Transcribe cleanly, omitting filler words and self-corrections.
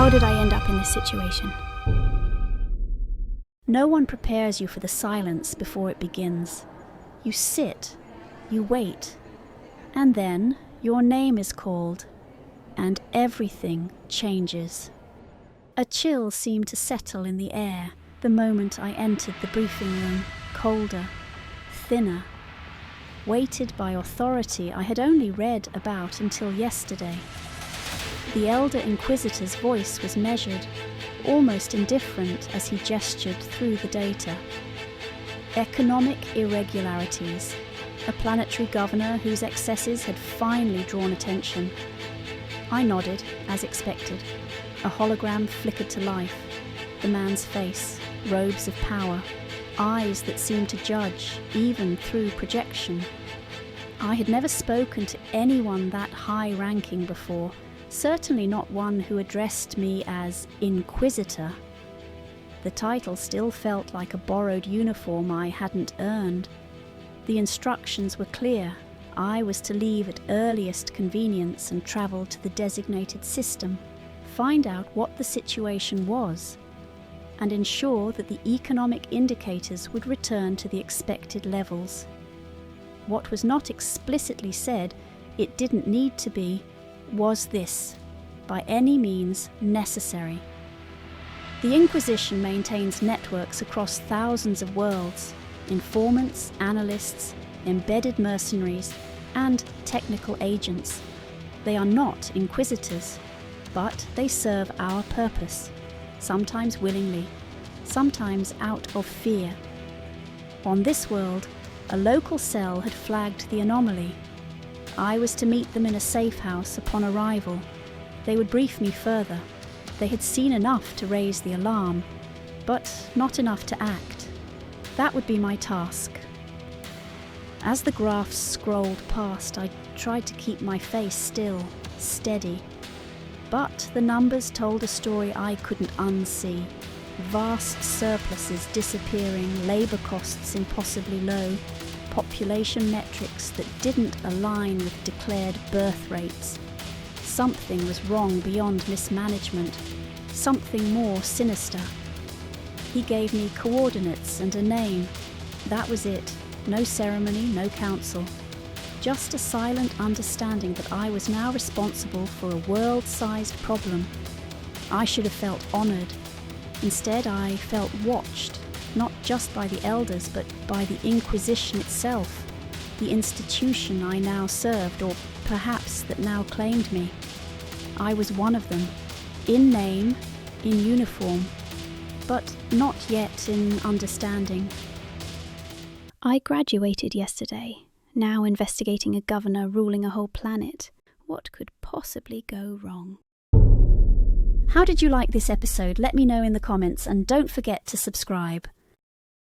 How did I end up in this situation? No one prepares you for the silence before it begins. You sit, you wait, and then your name is called, and everything changes. A chill seemed to settle in the air the moment I entered the briefing room, colder, thinner, weighted by authority I had only read about until yesterday. The elder Inquisitor's voice was measured, almost indifferent as he gestured through the data. Economic irregularities, a planetary governor whose excesses had finally drawn attention. I nodded, as expected. A hologram flickered to life. The man's face, robes of power, eyes that seemed to judge, even through projection. I had never spoken to anyone that high-ranking before, certainly not one who addressed me as Inquisitor. The title still felt like a borrowed uniform I hadn't earned. The instructions were clear. I was to leave at earliest convenience and travel to the designated system, find out what the situation was, and ensure that the economic indicators would return to the expected levels. What was not explicitly said, it didn't need to be, was this, by any means necessary. The Inquisition maintains networks across thousands of worlds, informants, analysts, embedded mercenaries, and technical agents. They are not inquisitors, but they serve our purpose, sometimes willingly, sometimes out of fear. On this world, a local cell had flagged the anomaly. I was to meet them in a safe house upon arrival. They would brief me further. They had seen enough to raise the alarm, but not enough to act. That would be my task. As the graphs scrolled past, I tried to keep my face still, steady. But the numbers told a story I couldn't unsee. Vast surpluses disappearing, labour costs impossibly low, population metrics that didn't align with declared birth rates. Something was wrong beyond mismanagement, something more sinister. He gave me coordinates and a name. That was it. No ceremony, no council. Just a silent understanding that I was now responsible for a world-sized problem. I should have felt honoured. Instead, I felt watched, not just by the elders, but by the Inquisition itself, the institution I now served, or perhaps that now claimed me. I was one of them, in name, in uniform, but not yet in understanding. I graduated yesterday, now investigating a governor ruling a whole planet. What could possibly go wrong? How did you like this episode? Let me know in the comments, and don't forget to subscribe.